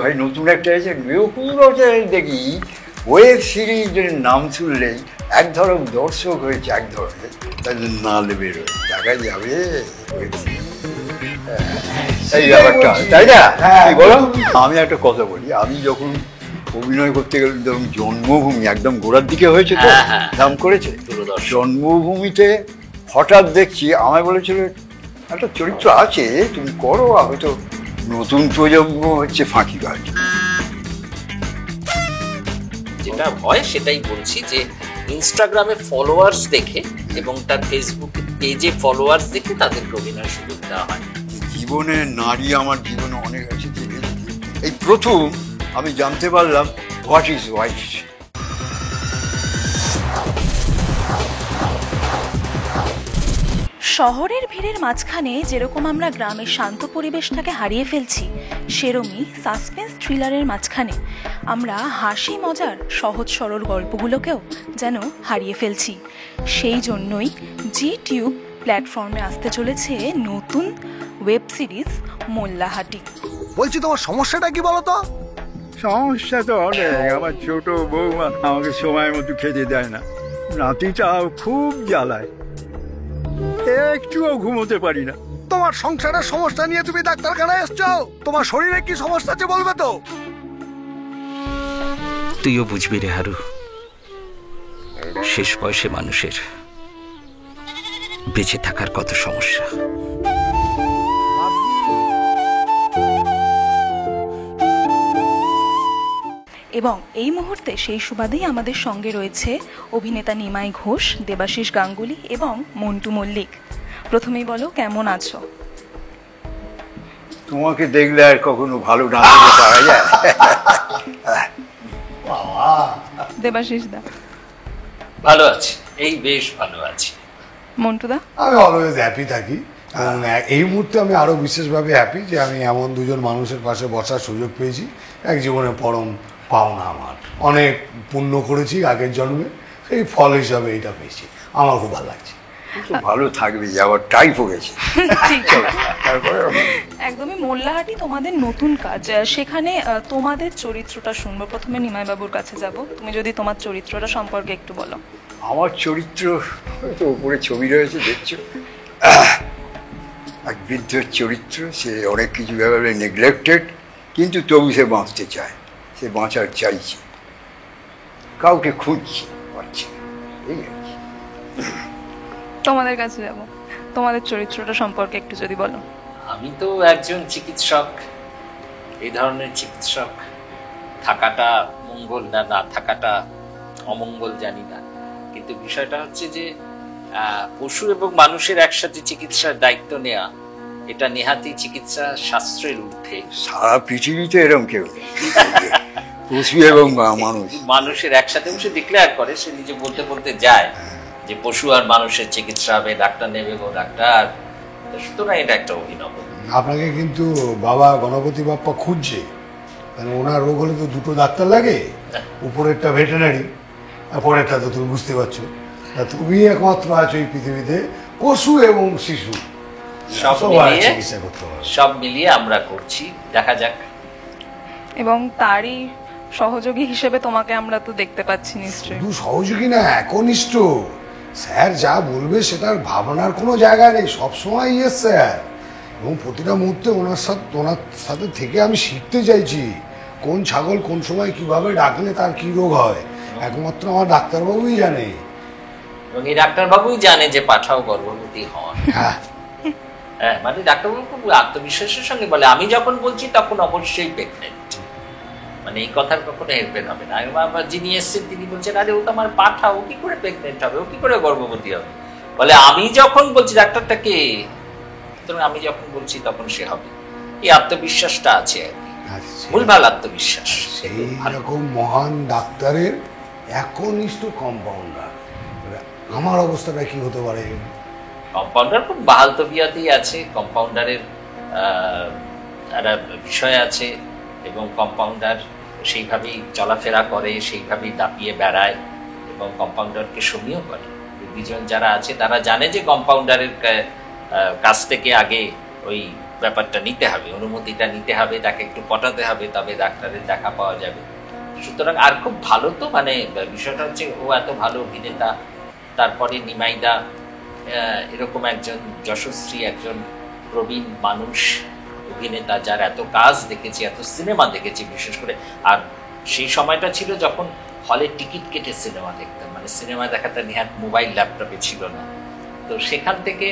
ভাই নতুন একটা এসে পুরো দেখি ওয়েব সিরিজের নাম শুনলেই এক ধরনের দর্শক হয়েছে, এক ধরনের তাদের না বেরোয় দেখা যাবে এই ব্যাপারটা, তাই না? বলো। আমি একটা কথা বলি, আমি যখন অভিনয় করতে গেলাম ধরুন জন্মভূমি একদম গোড়ার দিকে হয়েছে তো, নাম করেছে জন্মভূমিতে, হঠাৎ দেখছি আমায় বলেছিল একটা চরিত্র আছে তুমি করো, হয়তো নতুন প্রজন্ম হচ্ছে ফাঁকিবাজ। যেটা হয় সেটাই বলছি যে ইনস্টাগ্রামে ফলোয়ার্স দেখে এবং তার ফেসবুক পেজে ফলোয়ার্স দেখে তাদেরকে অভিনয়ের সুযোগ দেওয়া হয়। জীবনে নারী আমার জীবনে অনেক আছে, এই প্রথম আমি জানতে পারলাম হোয়াট ইজ ওয়াইফ। শহরের ভিড়ের মাঝখানে যেরকম আমরা গ্রামের শান্ত পরিবেশটাকে হারিয়ে ফেলছি, সেরমই সাসপেন্স থ্রিলারের মাঝখানে আমরা হাসি মজার সহজ সরল গল্পগুলোকেও যেন হারিয়ে ফেলছি। সেই জন্যই জি টিউব প্ল্যাটফর্মে আসতে চলেছে নতুন ওয়েব সিরিজ মোল্লাহাটি। বলছি তোমার সমস্যাটা কি বলো তো? সমস্যা তো অনেক। আমার ছোট বৌমা আমাকে সময় মতো খেতে দেয় না, নাতিটাও খুব জ্বালায়, একটুও ঘুমোতে পারি না। তোমার সংসারের সমস্যা নিয়ে তুমি ডাক্তারখানায় এসছো, তোমার শরীরে কি সমস্যা আছে বলবে তো? তুইও বুঝবি রে হারু, শেষ বয়সে মানুষের বেঁচে থাকার কত সমস্যা। এবং এই মুহূর্তে সেই সুবাদেই আমাদের সঙ্গে রয়েছে অভিনেতা নিমাই ঘোষ, দেবাশিস গাঙ্গুলি এবং মন্টু মল্লিক। প্রথমেই বলো, কেমন আছো? তোমাকে দেখলে আর কখনো ভালো না পারা যায়? দেবাশিস দা ভালো আছি, এই বেশ ভালো আছি। মন্টু দা? আমি অলওয়েজ হ্যাপি থাকি, কারণ এই মুহূর্তে আমি আরো বিশেষভাবে হ্যাপি যে আমি এমন দুজন মানুষের পাশে বসার সুযোগ পেয়েছি। এক জীবনে পরম পাওনা আমার, অনেক পুণ্য করেছি আগের জন্মে, সেই ফল হিসাবে এটা পেয়েছি। আমার খুব ভালো লাগছে। ভালো থাকবে, আবার টাইপ হয়েছে। একদমই। মোল্লাহাটি তোমাদের নতুন কাজ, সেখানে তোমাদের চরিত্রটা শুনবো। প্রথমে নিমাই বাবুর কাছে যাব, তুমি যদি তোমার চরিত্রটা সম্পর্কে একটু বলো। আমার চরিত্র তো উপরে ছবি রয়েছে দেখছো, এক বৃদ্ধের চরিত্র। সে অনেক কিছু ব্যাপারে নেগলেক্টেড, কিন্তু তবু সে বাঁচতে চায়, সে বাঁচার চাইছে, কাউকে খুঁজছে, পাচ্ছে না, এই আর কি। তোমাদের কাছে যাব, তোমাদের চরিত্রটা সম্পর্কে একটু যদি বলো। আমি তো একজন চিকিৎসক, এই ধরনের চিকিৎসক থাকাটা মঙ্গল না, না থাকাটা অমঙ্গল জানি না, কিন্তু বিষয়টা হচ্ছে যে পশু এবং মানুষের একসাথে চিকিৎসার দায়িত্ব নেওয়া, এটা নেহাতি চিকিৎসা শাস্ত্রের ঊর্ধ্বে। সারা পৃথিবীতে এরকম কেউ নেই, পশু এবং মানুষ। মানুষের একসাথে বসে ডিক্লেয়ার করে, সে নিজে বলতে বলতে যায় যে পশু আর মানুষের চিকিৎসা হবে, ডাক্তার নেবে গো ডাক্তার। সুতরাং এটা একটা অভিনব। আপনাকে কিন্তু বাবা গণপতি বাপ্পা খুঁজছে, কারণ ওনার রোগ হলে তো দুটো ডাক্তার লাগে, উপরেরটা ভেটেরিনারি আর পরেরটা তো তুমি বুঝতে পারছো। তুমি একমাত্র আছো এই পৃথিবীতে পশু এবং শিশু সব মিলিয়ে আমরা করছি, দেখা যাক। এবং তারই সহযোগী হিসেবে তোমাকে আমরা তো দেখতে পাচ্ছি নিশ্চয়ই। শুধু সহযোগী না, একনিষ্ঠ। স্যার যা বলবে সেটার ভাবনার কোনো জায়গা নেই, সবসময় ইয়েস স্যার। এবং প্রতিটা মুহূর্তে ওনার সাথে থেকে আমি শিখতে চাইছি কোন ছাগল কোন সময় কিভাবে ডাকলে তার কি রোগ হয়, একমাত্র আমার ডাক্তারবাবুই জানে। এবং এই ডাক্তারবাবুই জানে যে পাঠাও গর্ভবতী হন। হ্যাঁ, মানে ডাক্তারবাবু খুব আত্মবিশ্বাসের সঙ্গে বলে, আমি যখন বলছি তখন অবশ্যই প্রেগনেন্ট, মানে এই কথার কখনো হেরফের হবে না। যিনি এসছেন তিনি বলছেন, আরে ও তো আমার পাঠা, ও কি করে প্রেগনেন্ট হবে, ও কি করে গর্ভবতী হবে? বলে আমি যখন বলছি, ডাক্তারটাকে, আমি যখন বলছি তখন সে হবে। এই আত্মবিশ্বাসটা আছে আর কি, ভুলভাল আত্মবিশ্বাস। সেই রকম মহান ডাক্তারের একনিষ্ঠ কম্পাউন্ডার, আমার অবস্থাটা কি হতে পারে? কম্পাউন্ডার খুব বাহাল তবিয়াতেই আছে, কম্পাউন্ডারের একটা বিষয় আছে, এবং কম্পাউন্ডার সেইভাবেই চলাফেরা করে, সেইভাবেই দাপিয়ে বেড়ায়, এবং কম্পাউন্ডারকে সমীহ করে। রোগীজন যারা আছে তারা জানে যে কম্পাউন্ডারের কাছ থেকে আগে ওই ব্যাপারটা নিতে হবে, অনুমতিটা নিতে হবে, তাকে একটু পটাতে হবে, তবে ডাক্তারের দেখা পাওয়া যাবে। সুতরাং আর খুব ভালো তো, মানে বিষয়টা হচ্ছে ও এত ভালো অভিনেতা, তারপরে নিমাইদা এরকম একজন যশস্বী, একজন প্রবীণ মানুষ, অভিনেতা, যার এত কাজ দেখেছি, এত সিনেমা দেখেছি বিশেষ করে। আর সেই সময়টা ছিল যখন হলে টিকিট কেটে সিনেমা দেখতাম, মানে সিনেমা দেখাটা নেহাত মোবাইল ল্যাপটপে ছিল না। তো সেখান থেকে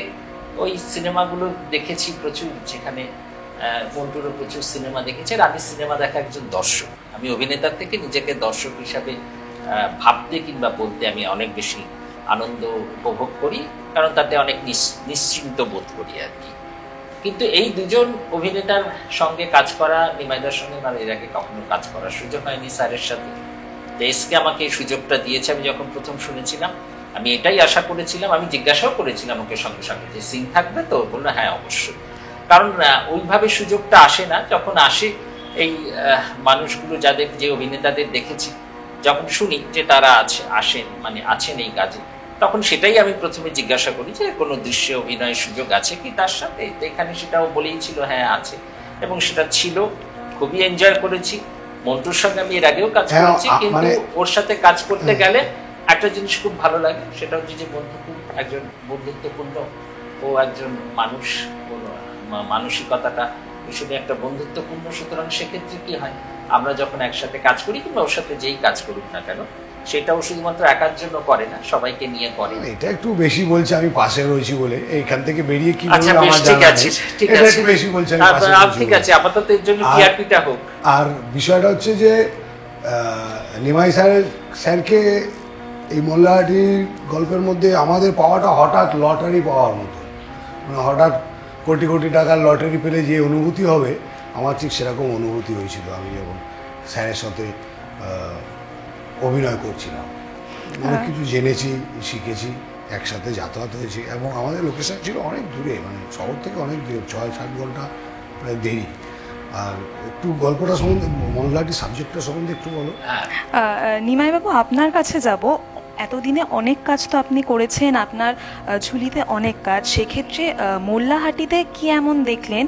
ওই সিনেমাগুলো দেখেছি প্রচুর, যেখানে মন্টুরও প্রচুর সিনেমা দেখেছি। আর আমি সিনেমা দেখা একজন দর্শক, আমি অভিনেতার থেকে নিজেকে দর্শক হিসাবে ভাবতে কিংবা বলতে আমি অনেক বেশি আনন্দ উপভোগ করি, কারণ তাতে অনেক নিশ্চিন্ত বোধ করি আর কি। কিন্তু এই দুজন অভিনেতার সঙ্গে কাজ করা, নিমাইদার সঙ্গে আমার এর আগে কখনো কাজ করার সুযোগ হয়নি স্যারের সাথে। এসকে আমাকে এই সুযোগটা দিয়েছে। আমি যখন প্রথম শুনেছিলাম আমি এটাই আশা করেছিলাম, আমি জিজ্ঞাসাও করেছিলাম ওকে সঙ্গে সঙ্গে যে সিন থাকবে তো? বললো হ্যাঁ অবশ্যই। কারণ ওইভাবে সুযোগটা আসে না, যখন আসে এই মানুষগুলো যাদের, যে অভিনেতাদের দেখেছি, যখন শুনি যে তারা আসেন, মানে আছেন এই কাজে, তখন সেটাই আমি প্রথমে জিজ্ঞাসা করি যে কোনো দৃশ্যে অভিনয়ের সুযোগ আছে কি তার সাথে। তো এখানে সেটাও বলেই ছিল হ্যাঁ আছে, এবং সেটা ছিল, খুবই এনজয় করেছি। মন্টুর সঙ্গে আমি এর আগেও কাজ করেছি, কিন্তু ওর সাথে কাজ করতে গেলে একটা জিনিস খুব ভালো লাগে, সেটা হচ্ছে যে একজন বন্ধুত্বপূর্ণ, ও একজন মানুষ, মানসিকতাটা শুধু একটা বন্ধুত্বপূর্ণ। সুতরাং সেক্ষেত্রে কি হয়, আমরা যখন একসাথে কাজ করি কিংবা ওর সাথে যেই কাজ করুক না কেন, সেটাও শুধুমাত্র একার জন্য করে না, সবাইকে নিয়ে করে। এটা একটু বেশি বলছে, আমি পাশে রয়েছি বলে এইখান থেকে বেরিয়ে কি আচ্ছা বেশ, ঠিক আছে, ঠিক আছে, একটু বেশি বলছে, ঠিক আছে, আপাতত এর জন্য টিআরপিটা হোক। আর বিষয়টা হচ্ছে যে নিমাই স্যারকে এই মোল্লাহাটির গল্পের মধ্যে আমাদের পাওয়াটা হঠাৎ লটারি পাওয়ার মতো, মানে হঠাৎ কোটি কোটি টাকার লটারি পেলে যে অনুভূতি হবে, আমার ঠিক সেরকম অনুভূতি হয়েছিল আমি যখন স্যারের সাথে অভিনয় করছিলাম। অনেক কিছু জেনেছি, শিখেছি, একসাথে যাতায়াত হয়েছি, এবং আমাদের লোকেশন ছিল অনেক দূরে, মানে শহর থেকে অনেক দূরে, 6-7 ঘন্টা প্রায় দেরি। আর একটু গল্পটা সম্বন্ধে, মোল্লাহাটির সাবজেক্টটা সম্বন্ধে একটু বলো। নিমাইবাবু, আপনার কাছে যাব। এতদিনে অনেক কাজ তো আপনি করেছেন, আপনার ঝুলিতে অনেক কাজ, সেক্ষেত্রে মোল্লাহাটিতে কি এমন দেখলেন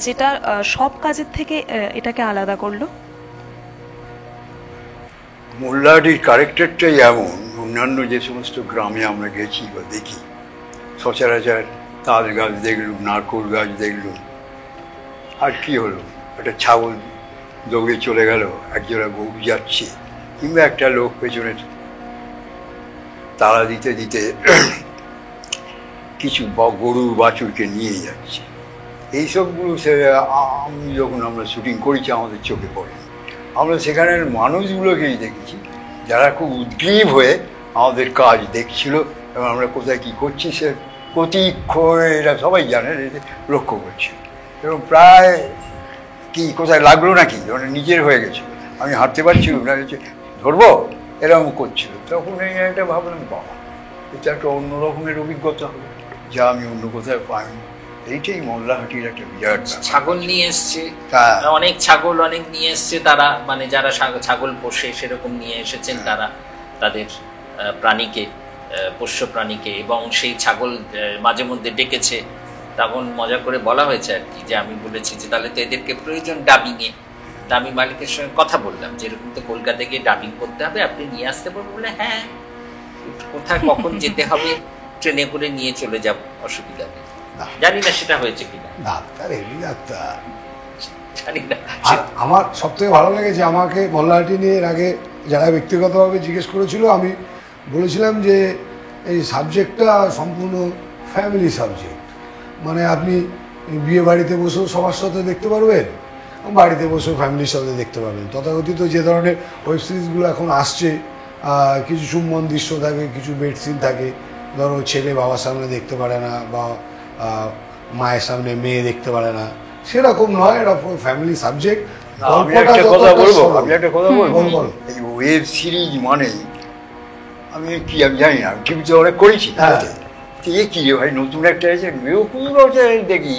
যেটা সব কাজের থেকে এটাকে আলাদা করলো? মোল্লাহাটির ক্যারেক্টারটাই এমন, অন্যান্য যে সমস্ত গ্রামে আমরা গেছি বা দেখি, সচরাচর তাল গাছ দেখলুম, নারকোল গাছ দেখলুম, আর কি হলো, একটা ছাগল দৌড়ে চলে গেল, একজোড়া গরু যাচ্ছে, কিংবা একটা লোক পেছনে তাড়া দিতে দিতে কিছু গরু বাছুরকে নিয়ে যাচ্ছে। এইসবগুলো আমি যখন আমরা শুটিং করেছি আমাদের চোখে পড়ে। আমরা সেখানের মানুষগুলোকেই দেখেছি যারা খুব উদ্গ্রীব হয়ে আমাদের কাজ দেখছিল, এবং আমরা কোথায় কী করছি সে প্রতিক্ষণে, এরা সবাই জানেন, লক্ষ্য করছে, এবং প্রায় কি কোথায় লাগলো নাকি, মানে নিজের হয়ে গেছিল, আমি হাঁটতে পারছিলাম না, ধরবো এরকম করছিল। তখন এই একটা ভাবলাম, বাবা এটা একটা অন্য রকমের অভিজ্ঞতা হবে, যা আমি অন্য কোথায় পাইনি। এইটাই মোল্লাহাটির একটা বিরাট। ছাগল নিয়ে এসছে, অনেক ছাগল অনেক নিয়ে এসছে তারা, মানে যারা ছাগল পোষে সেরকম নিয়ে এসেছেন তারা তাদের প্রাণীকে, পোষ্য প্রাণীকে, এবং সেই ছাগল মাঝে মধ্যে ডেকেছে। তখন মজা করে বলা হয়েছে আর কি, যে আমি বলেছি যে তাহলে তো এদেরকে প্রয়োজন ডাবিংয়ে। তা আমি মালিকের সঙ্গে কথা বললাম যে এরকম তো কলকাতা গিয়ে ডাবিং করতে হবে, আপনি নিয়ে আসতে পারবেন? বলে হ্যাঁ, কোথায় কখন যেতে হবে ট্রেনে করে নিয়ে চলে যাব, অসুবিধা নেই। জানি না সেটা হয়েছে কিনা, ডাক্তার এমনি ডাক্তার জানি না। আমার সব থেকে ভালো লেগেছে, আমাকে মোল্লাহাটি নিয়ে এর আগে যারা ব্যক্তিগতভাবে জিজ্ঞেস করেছিল, আমি বলেছিলাম যে এই সাবজেক্টটা সম্পূর্ণ ফ্যামিলি সাবজেক্ট, মানে আপনি বিয়ে বাড়িতে বসেও সবার সাথে দেখতে পারবেন, বাড়িতে বসেও ফ্যামিলির সাথে দেখতে পারবেন। তথাকথিত যে ধরনের ওয়েব সিরিজগুলো এখন আসছে, কিছু চুম্বন দৃশ্য থাকে, কিছু বেড সিন থাকে, ধরো ছেলে বাবার সামনে দেখতে পারে না, বা মায়ের সামনে মেয়ে দেখতে পারে না, সেরকম নয়, এটা ফ্যামিলি সাবজেক্ট। আমি একটা কথা বলবো, এই ওয়েব সিরিজ মানে আমি জানি না, টিভিতে অনেক করেছি, কি রে ভাই নতুন একটা এসে দেখি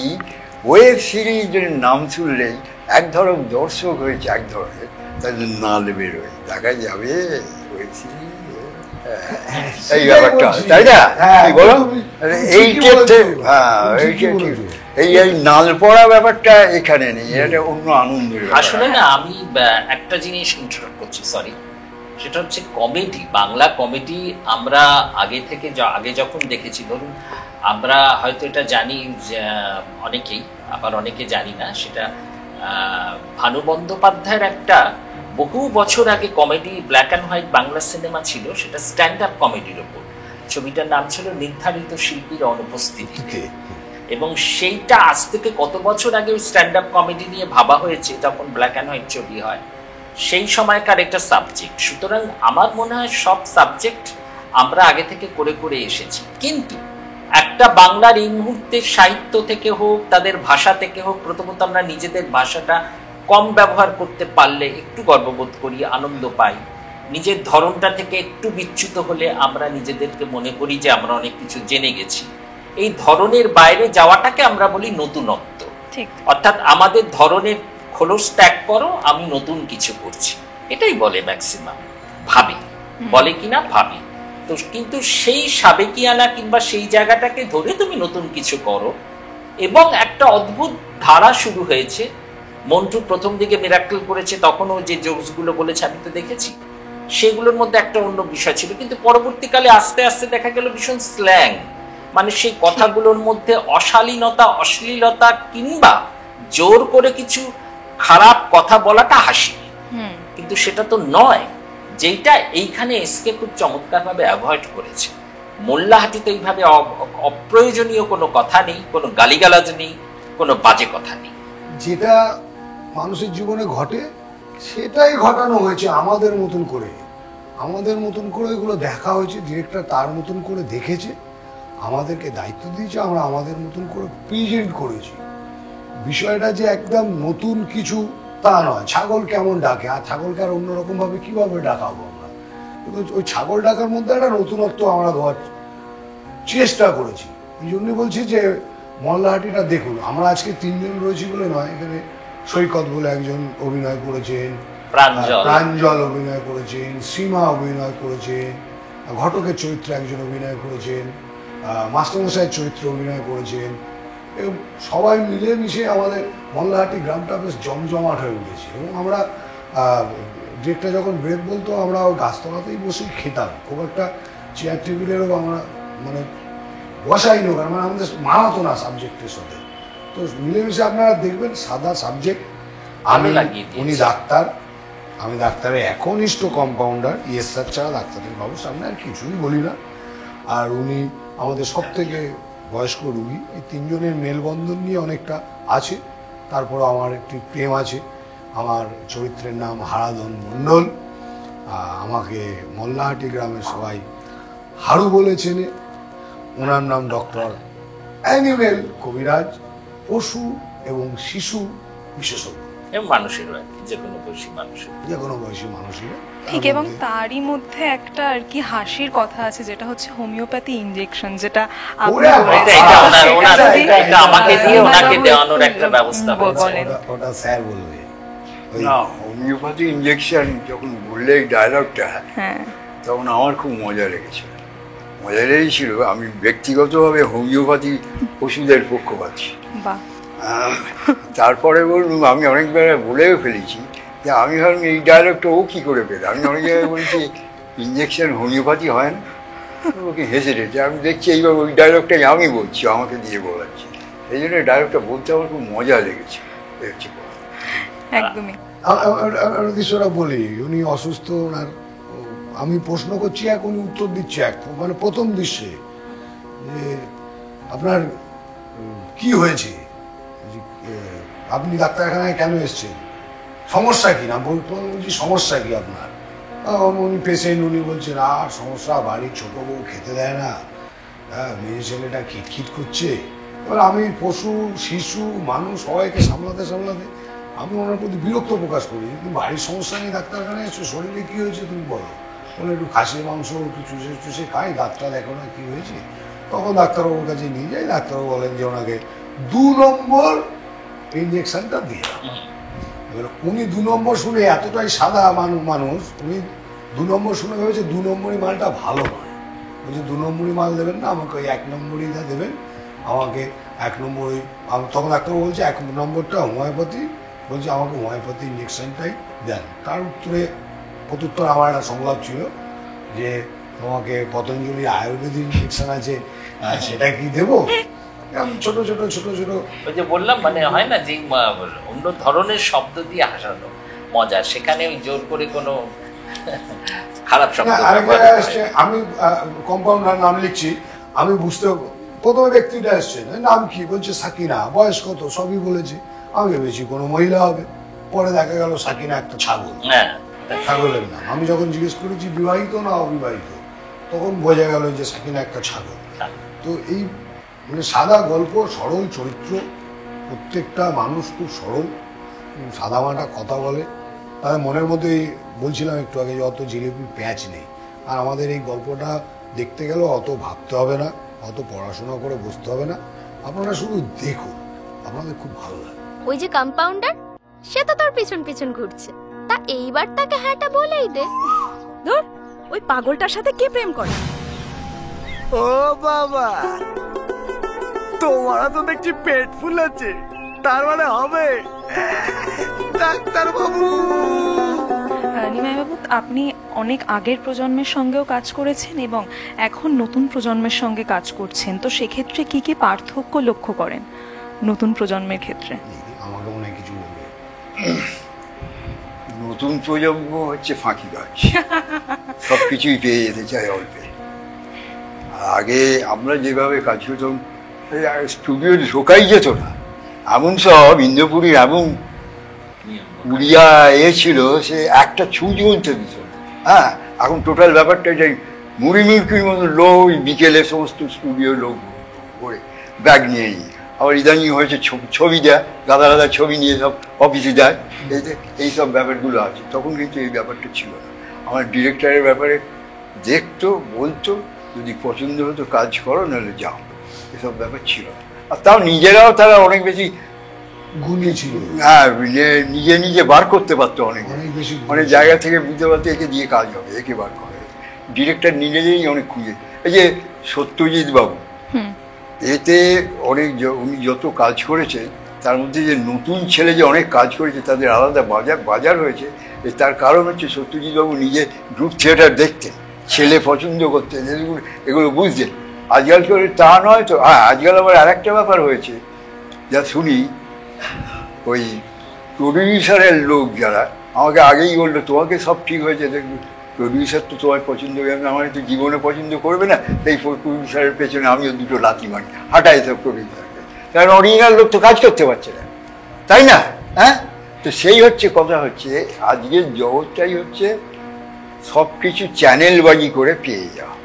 ওয়েব সিরিজের নাম শুনলেই এক ধরনের দর্শক হয়েছে, এক ধরনের তাদের নাল বেরোয়, দেখা যাবে ওয়েব সিরিজ, এই ব্যাপারটা, তাই না? বলো এই ক্ষেত্রে, হ্যাঁ এই ক্ষেত্রে এই নাল পড়া ব্যাপারটা এখানে নেই, এটা অন্য আনন্দের ব্যাপার। আসলে না আমি একটা জিনিস ইন্টারাপ্ট করছি, সরি, সেটা হচ্ছে কমেডি, বাংলা কমেডি আমরা আগে যখন দেখেছি, ধরুন আমরা হয়তো এটা জানি যে অনেকেই, আবার অনেকে জানি না, সেটা ভানু বন্দ্যোপাধ্যায়ের একটা বহু বছর আগে comedy black and white Bangla cinema ছিল, সেটা স্ট্যান্ড আপ কমেডির ওপর। ছবিটার নাম ছিল নির্ধারিত শিল্পীর অনুপস্থিতিতে, এবং সেইটা আজ থেকে কত বছর আগে স্ট্যান্ড আপ কমেডি নিয়ে ভাবা হয়েছে, তখন ব্ল্যাক অ্যান্ড হোয়াইট ছবি হয়, সেই সময়কার একটা সাবজেক্ট। সুতরাং আমার মনে হয় সব সাবজেক্ট আমরা আগে থেকে করে করে এসেছি, কিন্তু একটা বাংলার এই মুহূর্তের সাহিত্য থেকে হোক, তাদের ভাষা থেকে হোক, প্রথমত আমরা নিজেদের ভাষাটা কম ব্যবহার করতে পারলে একটু গর্ববোধ করি, আনন্দ পাই। নিজের ধরনটা থেকে একটু বিচ্যুত হলে আমরা নিজেদেরকে মনে করি যে আমরা অনেক কিছু জেনে গেছি। এই ধরনের বাইরে যাওয়াটাকে আমরা বলি নতুনত্ব। অর্থাৎ আমাদের ধরনের খোলস ত্যাগ করো, আমি নতুন কিছু করছি, এটাই বলে ম্যাক্সিমাম, ভাবি, বলে কিনা ভাবি। তো কিন্তু সেই সাবেকিয়ানা কিংবা সেই জায়গাটাকে ধরে তুমি নতুন কিছু করো, এবং একটা অদ্ভুত ধারা শুরু হয়েছে। মন্টু প্রথম দিকে মিরাক্কেল করেছে, তখনও যে জোকসগুলো বলেছে আমি তো দেখেছি, সেগুলোর মধ্যে একটা অন্য বিষয় ছিল, কিন্তু পরবর্তীকালে আস্তে আস্তে দেখা গেল ভীষণ স্ল্যাং, মানে সেই কথাগুলোর মধ্যে অশালীনতা, অশ্লীলতা কিংবা জোর করে কিছু খারাপ কথা বলাটা হাসি, কিন্তু সেটা তো নয়, যেটা এইখানে এসকে খুব চমৎকার ভাবে অ্যাভয়েড করেছে। মোল্লাহাটিতে এইভাবে অপ্রয়োজনীয় কোনো কথা নেই, কোনো গালিগালাজ নেই, কোনো বাজে কথা নেই। যেটা মানুষের জীবনে ঘটে সেটাই ঘটানো হয়েছে আমাদের মতন করে, এগুলো দেখা হয়েছে। ডিরেক্টর তার মতন করে দেখেছে, আমাদেরকে দায়িত্ব দিয়েছে, আমরা আমাদের মতন করে প্রেজেন্ট করেছি। বিষয়টা যে একদম নতুন কিছু তা নয়। ছাগল কেমন ডাকে, আর ছাগলকে আর অন্যরকম ভাবে কিভাবে ডাকাবো আমরা, কিন্তু ওই ছাগল ডাকার মধ্যে একটা নতুনত্ব আমরা দেওয়ার চেষ্টা করেছি। এই জন্যই বলছি যে মোল্লাহাটিটা দেখুন। আমরা আজকে 3 জন রয়েছি বলে নয়, এখানে সৈকত বলে একজন অভিনয় করেছেন, প্রাঞ্জল অভিনয় করেছেন, সীমা অভিনয় করেছেন, ঘটকের চরিত্রে একজন অভিনয় করেছেন, মাস্টারমশাইয়ের চরিত্রে অভিনয় করেছেন, এবং সবাই মিলেমিশে আমাদের মোল্লাহাটি গ্রামটা বেশ জমজমাট হয়ে উঠেছে। এবং আমরা ডিরেক্টর যখন ব্রেক বলতো, আমরা ওই গাছতলাতেই বসেই খেতাম, খুব একটা চেয়ার টেবিলেরও আমরা মানে বসাই না, মানে আমাদের মানাতো না সাবজেক্টের সাথে। তো মিলেমিশে আপনারা দেখবেন, সাদা সাবজেক্ট, উনি ডাক্তার, আমি ডাক্তারের একনিষ্ঠ কম্পাউন্ডার, ইএসআর ছাড়া ডাক্তারের বাবুর সামনে আর কিছুই বলি না, আর উনি আমাদের সব থেকে বয়স্ক রুগী। এই 3 জনের মেলবন্ধন নিয়ে অনেকটা আছে। তারপর আমার একটি প্রেম আছে, আমার চরিত্রের নাম হারাধন মণ্ডল, আমাকে মোল্লাহাটি গ্রামের সবাই হারু বলে চেনে। ওনার নাম ডক্টর অ্যানিমেল কবিরাজ, পশু এবং শিশু বিশেষজ্ঞ, মানুষের যে কোনো বয়সী মানুষের ঠিক। এবং তারই মধ্যে একটা আর কি হাসির কথা আছে, যেটা হচ্ছে হোমিওপ্যাথি ইনজেকশন, যেটা আমাকে দিয়ে ওনাকে দেওয়ানোর একটা ব্যবস্থা হয়েছে। ওটা স্যার বলবে। না, হোমিওপ্যাথি ইনজেকশন যখন বললে এই ডায়লগটা, তখন আমার খুব মজা লেগেছিল। মজা লেগেছিল, আমি ব্যক্তিগতভাবে হোমিওপ্যাথি ওষুধের পক্ষপাতী। তারপরে বলুন, আমি অনেকবার বলেও ফেলেছি যে আমি ভাবলাম এই ডায়লগটা ও কী করে পেলে। আমি অনেক জায়গায় বলছি ইঞ্জেকশন হোমিওপ্যাথি হয় না, ওকে হেসে রেখেছে। আমি দেখছি এইবার ওই ডায়লগটাই আমি বলছি, আমাকে দিয়ে বলাচ্ছি, এই জন্য ডায়লগটা বলতে আমার খুব মজা লেগেছে। একদমই দৃশ্যটা বলি, উনি অসুস্থ, ওনার আমি প্রশ্ন করছি এক, উনি উত্তর দিচ্ছে এক, মানে প্রথম দৃশ্যে যে আপনার কি হয়েছে, আপনি ডাক্তারখানায় কেন এসছেন, সমস্যা কি না, বলছি সমস্যা কি আপনার। উনি পেশেন্ট, উনি বলছেন আর সমস্যা, বাড়ির ছোট বউ খেতে দেয় না, মেয়ে ছেলেটা খিটখিট করছে। এবার আমি পশু, শিশু, মানুষ সবাইকে সামলাতে সামলাতে আমি ওনার প্রতি বিরক্ত প্রকাশ করি। তুমি বাড়ির সমস্যা নিয়ে ডাক্তারখানায় এসছো, শরীরে কি হয়েছে তুমি বলো, বলে একটু খাসির মাংস একটু চুষে চুষে খাই, ডাক্তার দেখো না কি হয়েছে। তখন ডাক্তারবাবুর কাছে নিয়ে যাই, ডাক্তারবাবু বলেন যে ওনাকে 2 নম্বর ইঞ্জেকশনটা দিয়ে দাও। এবার উনি 2 নম্বর শুনে, এতটাই সাদা মানুষ, উনি 2 নম্বর শুনে ভেবেছে 2 নম্বরই মালটা ভালো নয়, বলছে 2 নম্বরই মাল দেবেন না, আমাকে ওই 1 নম্বরই দেবেন, আমাকে 1 নম্বর তখন ডাক্তারবাবু বলছে 1 নম্বরটা হোমিওপ্যাথি, বলছে আমাকে হোমিওপ্যাথি ইঞ্জেকশনটাই দেন। তার উত্তরে প্রত্যুত্তর আমার একটা সংলাপ ছিল যে তোমাকে পতঞ্জলি আয়ুর্বেদিক ইঞ্জেকশন আছে, সেটা কি দেবো? ছোট ছোট ছোট ছোট ওই যে বললাম মানে হয় না যে অন্য ধরনের শব্দ দিয়ে হাসানো মজা, সেখানে ওই জোর করে কোনো খারাপ শব্দ আমি কম্পাউন্ডার নাম লিখছি, আমি বুঝতে প্রথমে ব্যক্তিটা এসছে, নাম কি বলছে সাকিনা, বয়স কত সবই বলেছি, আমি ভেবেছি কোনো মহিলা হবে, পরে দেখা গেল সাকিনা একটা ছাগল, ছাগলের নাম। আমি যখন জিজ্ঞেস করেছি বিবাহিত না অবিবাহিত, তখন বোঝা গেল যে সাকিনা একটা ছাগল। তো এই মানে সাদা গল্প, সরল চরিত্র, প্রত্যেকটা মানুষ খুব সরল, সাদামাটা কথা বলে, তাদের মনের মধ্যে বলছিলাম একটু আগে যে অত জিলিপি প্যাঁচ নেই। আর আমাদের এই গল্পটা দেখতে গেলেও অত ভাবতে হবে না, অত পড়াশোনা করে বসতে হবে না, আপনারা শুধু দেখুন, আপনাদের খুব ভালো লাগে। ওই যে কম্পাউন্ডার, সে তো তোর পিছন পিছন ঘুরছে, তা এইবার তাকে হ্যাঁটা বলেই দে। ধুর, ওই পাগলটার সাথে কে প্রেম করে? ও বাবা, তোমারও তো দেখছি পেট ফুলেছে, তার মানে হবে ডাক্তার বাবু। নিমাই বাবু, আপনি অনেক আগের প্রজন্মের সঙ্গেও কাজ করেছেন এবং এখন নতুন প্রজন্মের সঙ্গে কাজ করছেন, তো সেক্ষেত্রে কি কি পার্থক্য লক্ষ্য করেন নতুন প্রজন্মের ক্ষেত্রে? আমাকে মনে হয় কিছু বলবে। নতুন প্রজন্ম হচ্ছে ফাঁকি গাছ, সবকিছুই পেয়ে যেতে চায় অল্পে। আগে আমরা যেভাবে কাজ করতাম, স্টুডিও ঢোকাই যেত না, এমন সব ইন্দ্রপুরীর এমন উড়িয়া ছিল, সে একটা ছুঁচ বলতে দিত। হ্যাঁ, এখন টোটাল ব্যাপারটা যে মুড়ি মুড়কির মতো লোক বিকেলে সমস্ত স্টুডিও লোক করে ব্যাগ নিয়ে নিয়ে, আবার ইদানিং হয়েছে ছবি দেয়, গাদা গাদা ছবি নিয়ে সব অফিসে যায়, এইসব ব্যাপারগুলো আছে। তখন কিন্তু এই ব্যাপারটা ছিল না। আমার ডিরেক্টরের ব্যাপারে দেখতো, বলতো, যদি পছন্দ হতো কাজ করো, নাহলে যাও, এসব ব্যাপার ছিল না। আর তাও নিজেরাও তারা অনেক বেশি গুণী ছিল, হ্যাঁ, নিজে নিজে বার করতে পারতো, অনেক বেশি অনেক জায়গা থেকে বুঝতে পারতো একে দিয়ে কাজ হবে, একে বার করে। ডিরেক্টর নিজেই অনেক খুঁজে, এই যে সত্যজিৎ বাবু, এতে অনেক উনি যত কাজ করেছে, তার মধ্যে যে নতুন ছেলে যে অনেক কাজ করেছে, তাদের আলাদা বাজার হয়েছে। তার কারণ হচ্ছে সত্যজিৎ বাবু নিজে গ্রুপ থিয়েটার দেখতেন, ছেলে পছন্দ করতেন, এগুলো বুঝতেন। আজকাল করে তা নয় তো। হ্যাঁ, আজকাল আবার আর একটা ব্যাপার হয়েছে, যা শুনি, ওই প্রডিউসারের লোক যারা আমাকে আগেই বললো তোমাকে সব ঠিক হয়েছে, দেখবি প্রডিউসার তো তোমার পছন্দ হবে, আমার তো জীবনে পছন্দ করবে না, তাই প্রডিউসারের পেছনে আমিও দুটো লাথি মারি, হাঁটাই সব প্রডিউসারকে, কারণ অরিজিনাল লোক তো কাজ করতে পারছে না, তাই না? হ্যাঁ, তো সেই হচ্ছে কথা। হচ্ছে আজকের জগৎটাই হচ্ছে সব কিছু চ্যানেলবাজি করে পেয়ে যাওয়া,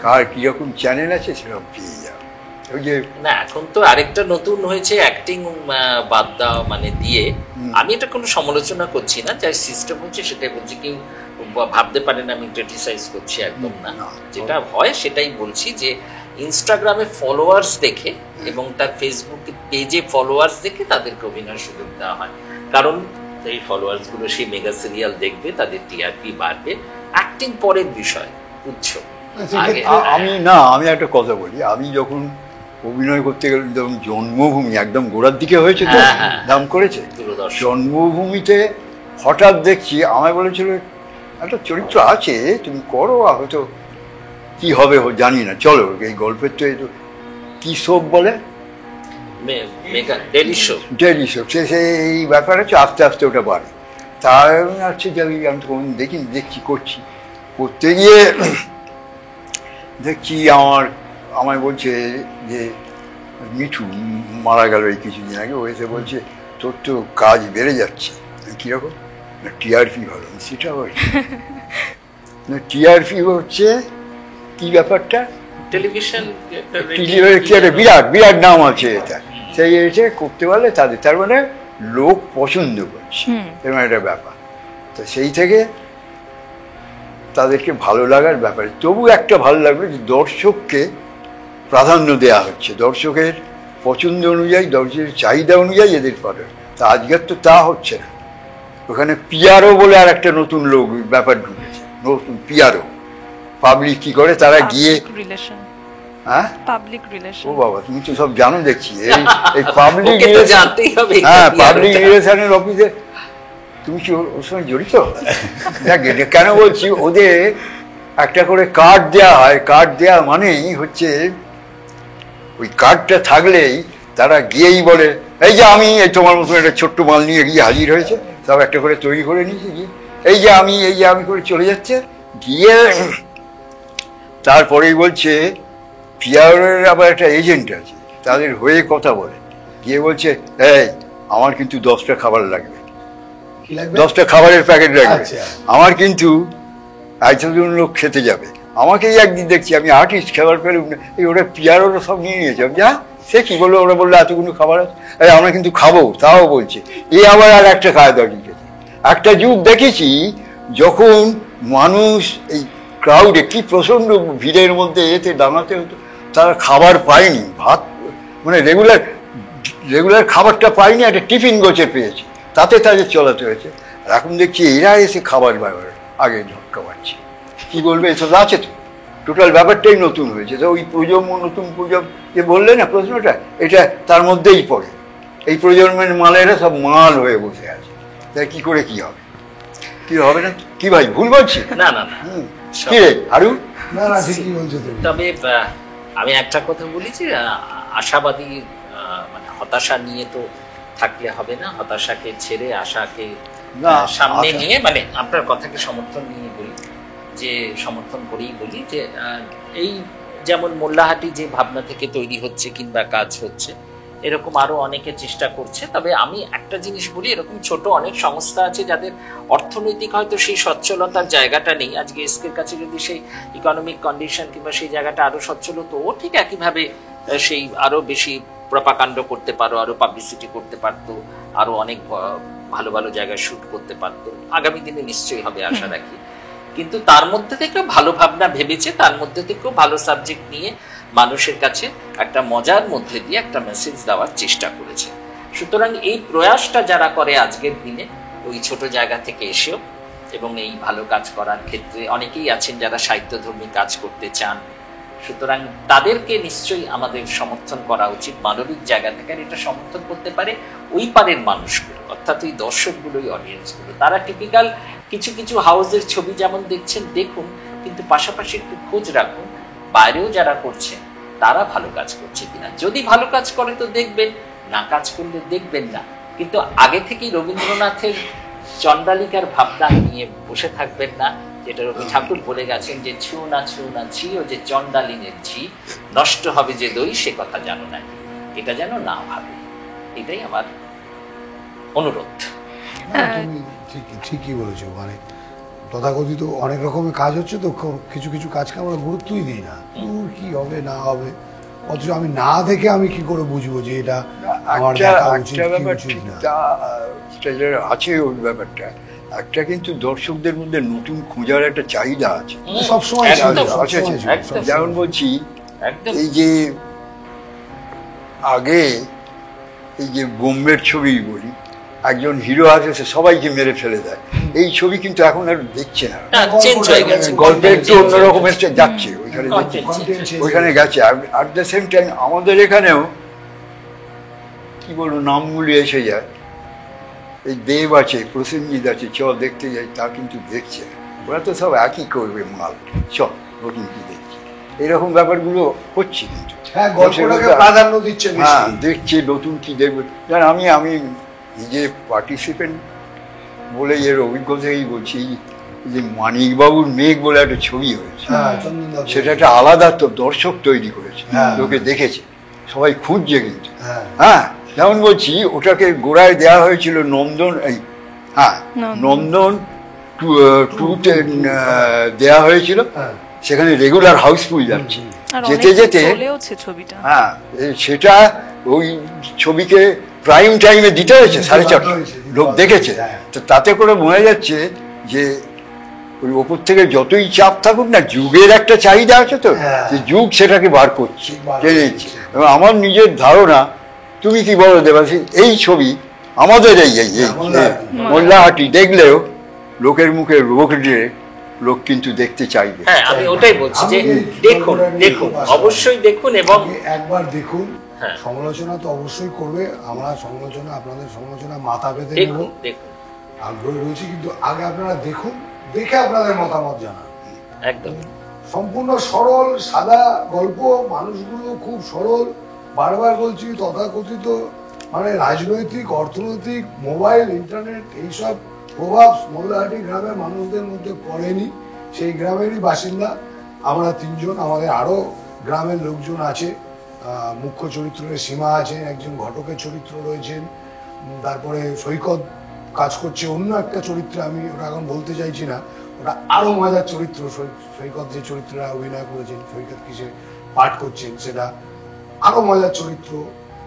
কার কীরকম চ্যানেল আছে সেরকম পেয়ে যাওয়া। ওই যে না, এখন তো আরেকটা নতুন হয়েছে অ্যাক্টিং বাদ দেওয়া মানে দিয়ে, আমি এটা কোনো সমালোচনা করছি না, যার সিস্টেম হচ্ছে সেটাই বলছি। কেউ ভাবতে পারেন আমি ক্রিটিসাইজ করছি, একদম না। যেটা হয় সেটাই বলছি, যে ইনস্টাগ্রামে ফলোয়ার্স দেখে এবং তার ফেসবুক পেজে ফলোয়ার্স দেখে তাদেরকে অভিনয়ের সুযোগ দেওয়া হয়, কারণ এই ফলোয়ার্সগুলো সেই মেগা সিরিয়াল দেখবে, তাদের টিআরপি বাড়বে। অ্যাক্টিং পরের বিষয়, বুঝছো? আমি একটা কথা বলি, আমি যখন অভিনয় করতে গেলাম, যেমন জন্মভূমি একদম গোড়ার দিকে হয়েছে তো, নাম করেছে জন্মভূমিতে, হঠাৎ দেখছি আমায় বলেছিল একটা চরিত্র আছে, তুমি করো, হয়তো কি হবে জানি না, চলো এই গল্পের তো এই তো কি শোক বলে, ডেইলি শো, সে এই ব্যাপার হচ্ছে আস্তে আস্তে ওটা বাড়ে। তার হচ্ছে যে আমি তো কোন দেখছি করতে গিয়ে দেখছি আমায় বলছে যে মিঠু মারা গেল এই কিছুদিন আগে, ও এসে বলছে তোর তো কাজ বেড়ে যাচ্ছে। কীরকম? না টিআরপি ভালো, সেটা হচ্ছে না, টিআরপি হচ্ছে কি ব্যাপারটা, টেলিভিশন কি একটা বিরাট নাম আছে এটা, সেই এসে করতে পারলে তার মানে লোক পছন্দ করছে, এরকম একটা ব্যাপার। তো সেই থেকে তাদেরকে ভালো লাগার ব্যাপারে, তবু একটা ভালো লাগবে যে দর্শককে প্রাধান্য দেওয়া হচ্ছে, দর্শকের পছন্দ অনুযায়ী, দর্শকের চাহিদা অনুযায়ী এদের করে। তা আজকের তো তা হচ্ছে না। ওখানে পিআরও বলে আর একটা নতুন লোক ব্যাপার ঢুকেছে, নতুন পিআরও, পাবলিক কি করে তারা গিয়ে হ্যাঁ পাবলিক রিলেশন। ও বাবা, তুমি তো সব জানো দেখছি। এই পাবলিক ওকে তো জানতেই হবে। হ্যাঁ, এটা পাবলিক PR রিলেশনের অফিসে তুমি কি ওর সঙ্গে জড়িত? দেখ, এটা কেন বলছি, ওদের একটা করে কার্ড দেওয়া হয়। কার্ড দেওয়া মানেই হচ্ছে ওই কার্ডটা থাকলেই তারা গিয়েই বলে, এই যে আমি এই তোমার মতন একটা ছোট্ট মাল নিয়ে গিয়ে হাজির হয়েছে, সব একটা করে তৈরি করে নিয়েছে, গিয়ে এই যে আমি করে চলে যাচ্ছে। গিয়ে তারপরেই বলছে পিআরের আবার একটা এজেন্ট আছে, তাদের হয়ে কথা বলে, গিয়ে বলছে এই আমার কিন্তু 10টা খাবার লাগবে, 10টা খাবারের প্যাকেট লাগবে, আমার কিন্তু একজন লোক খেতে যাবে। আমাকেই একদিন দেখছি, আমি আর্টিস্ট, খাবার পেলে এই ওরা পিআরওরা সব নিয়ে নিয়েছে। যা সে কি বললো, ওরা বললো এতগুলো খাবার আছে, আমরা কিন্তু খাবো, তাও বলছে। এই আবার আর একটা খাওয়া দাওয়া দিয়েছে। একটা যুগ দেখেছি যখন মানুষ এই ক্রাউডে, কি প্রচন্ড ভিড়ের মধ্যে এতে দাঁড়াতে হতো, তারা খাবার পায়নি, ভাত মানে রেগুলার খাবারটা পায়নি, একটা টিফিন গোছে পেয়েছে, তাতে তাদের চলাতে হয়েছে। আর এখন দেখছি এরা এসে খাবার ব্যাপার আগে ঝটকা মারছে। কি বলবে, এসব আছে তো, টোটাল ব্যাপারটাই নতুন হয়েছে। তো ওই প্রজন্ম, নতুন প্রজন্ম যে বললে না প্রশ্নটা, এটা তার মধ্যেই পড়ে। এই প্রজন্মের মালেরা সব মাল হয়ে বসে আছে, তাই কি করে কি হবে, কি হবে না? কি ভাই ভুল বলছি? না না না, কি রে হারু? না না, ঠিকই বলছো তুমি। তবে আমি একটা কথা বলি যে আশাবাদী, মানে হতাশা নিয়ে তো থাকলে হবে না। হতাশাকে ছেড়ে আশাকে সামনে নিয়ে, মানে আপনার কথাকে সমর্থন নিয়ে বলি, যে সমর্থন করেই বলি যে এই যেমন মোল্লাহাটি যে ভাবনা থেকে তৈরি হচ্ছে কিংবা কাজ হচ্ছে, এরকম আরো অনেকে চেষ্টা করছে। তবে আমি একটা জিনিস বলি, এরকম ছোট অনেক সংস্থা আছে যাদের অর্থনৈতিক হয়তো সেই সচ্ছলতার জায়গাটা নেই। আজকে এসকের কাছে যদি সেই ইকোনমিক কন্ডিশন কিংবা সেই জায়গাটা আরো সচ্ছল হতো, ও ঠিক একইভাবে সেই আরো বেশি প্রপাকাণ্ড করতে পারো, আরো পাবলিসিটি করতে পারতো, আরো অনেক ভালো ভালো জায়গায় শুট করতে পারতো। আগামী দিনে নিশ্চয়ই হবে, আশা রাখি। কিন্তু তার মধ্যে থেকেও ভালো ভাবনা ভেবেছে, তার মধ্যে থেকেও ভালো সাবজেক্ট নিয়ে মানুষের কাছে একটা মজার মধ্যে দিয়ে একটা মেসেজ দেওয়ার চেষ্টা করেছে। সুতরাং এই প্রয়াসটা যারা করে আজকের দিনে ওই ছোট জায়গা থেকে এসেও, এবং এই ভালো কাজ করার ক্ষেত্রে অনেকেই আছেন যারা সাহিত্যধর্মী কাজ করতে চান, সুতরাং তাদেরকে নিশ্চয়ই আমাদের সমর্থন করা উচিত মানবিক জায়গা থেকে। আর এটা সমর্থন করতে পারে ওই পারের মানুষগুলো, অর্থাৎ ওই দর্শকগুলো, ওই অডিয়েন্সগুলো। তারা টিপিক্যাল কিছু কিছু হাউসের ছবি যেমন দেখছেন দেখুন, কিন্তু পাশাপাশি একটু খোঁজ রাখুন বাইরেও যারা করছে তারা ভালো কাজ করছে কিনা। যদি ভালো কাজ করে তো দেখবেন, না কাজ করলে দেখবেন না। কিন্তু আগে থেকেই রবীন্দ্রনাথের চণ্ডালিকার ভাবনা নিয়ে বসে থাকবেন না, যেটা রবি ঠাকুর বলে গেছেন যে ছু না ছি, ও যে চণ্ডালিনের ঝি, নষ্ট হবে যে দই সে কথা জানো না, এটা যেন না ভাবে। এটাই আমার অনুরোধ। তুমি ঠিকই বলেছো। মানে তথাকথিত অনেক রকমের কাজ হচ্ছে, তো কিছু কিছু কাজকে আমরা গুরুত্বই দিই না, কি হবে না হবে, অথচ আমি না দেখে আমি কি করে বুঝবো যে এটা আমার দেখা উচিত কি উচিত না। আছে ওই ব্যাপারটা একটা, কিন্তু দর্শকদের মধ্যে নতুন খোঁজার একটা চাহিদা আছে সবসময়। যেমন বলছি, এই যে আগে এই যে বোম্বের ছবি বলি, একজন হিরো আছে, সে সবাইকে মেরে ফেলে দেয়, এই ছবি কিন্তু এখন আর দেখছে না, গল্পে একটু অন্যরকমের যাচ্ছে, ওইখানে গেছে। অ্যাট দ্য সেম টাইম আমাদের এখানেও কি বলবো, নামগুলি এসে যায়। এই দেব আছে, প্রসেনজিৎ আছে, চ দেখতে যাই, তা কিন্তু দেখছে না। ওরা তো সব একই করবে মাল, চ নতুন কি দেখছি, এরকম ব্যাপারগুলো হচ্ছে। কিন্তু প্রাধান্য দিচ্ছে, হ্যাঁ দেখছে নতুন কি দেখবে। আমি নিজে পার্টিসিপেন্ট বলে এর অভিজ্ঞতাই বলছি, যে মানিকবাবুর মেঘ বলে একটা ছবি হয়েছে, সেটা একটা আলাদা তো দর্শক তৈরি করেছে, লোকে দেখেছে, সবাই খুঁজছে কিন্তু। হ্যাঁ, যেমন বলছি, ওটাকে গোড়ায় দেওয়া হয়েছিল নন্দন, নন্দন টুতে দেওয়া হয়েছিল, সেখানে রেগুলার হাউসফুল যাচ্ছে, যেতে যেতে হ্যাঁ সেটা ওই ছবিকে প্রাইম টাইমে দিতে হয়েছে, 4:30 লোক দেখেছে। তো তাতে করে বোঝা যাচ্ছে যে ওই ওপর থেকে যতই চাপ থাকুক না, যুগের একটা চাহিদা আছে, তো যে যুগ সেটাকে বার করছে, জেনে নিচ্ছে। এবং আমার নিজের ধারণা, তুমি কি বলো দেবাশিস, এই ছবি আমাদের এই মোল্লাহাটি দেখলেও লোকের মুখে রোগ লোক কিন্তু দেখতে চাইবে। হ্যাঁ, আমি ওটাই বলছি যে দেখুন দেখুন অবশ্যই দেখুন এবং একবার দেখুন। হ্যাঁ। সমালোচনা তো অবশ্যই করবে, আমরা সমালোচনা, আপনাদের সমালোচনা মাথা পেতে নেব, দেখুন দেখুন আগ্রহী রয়েছি, কিন্তু আগে আপনারা দেখুন, দেখে আপনাদের মতামত জানান। একদম সম্পূর্ণ সরল সাদা গল্প, মানুষগুলো খুব সরল। বারবার বলছি, তথাকথিত মানে রাজনৈতিক, অর্থনৈতিক, মোবাইল, ইন্টারনেট এইসব প্রভাব মোল্লাহাটি গ্রামের মানুষদের মধ্যে পড়েনি। সেই গ্রামেরই বাসিন্দা আমরা তিনজন, আমাদের আরো গ্রামের লোকজন আছে। মুখ্য চরিত্রের সীমা আছেন, একজন ঘটকের চরিত্র রয়েছেন, তারপরে সৈকত কাজ করছে অন্য একটা চরিত্রে, আমি ওটা এখন বলতে চাইছি না, ওটা আরো মজার চরিত্র। সৈকত যে চরিত্রে অভিনয় করেছেন, সৈকত কিসে পাঠ করছেন, সেটা আরো মজার চরিত্র।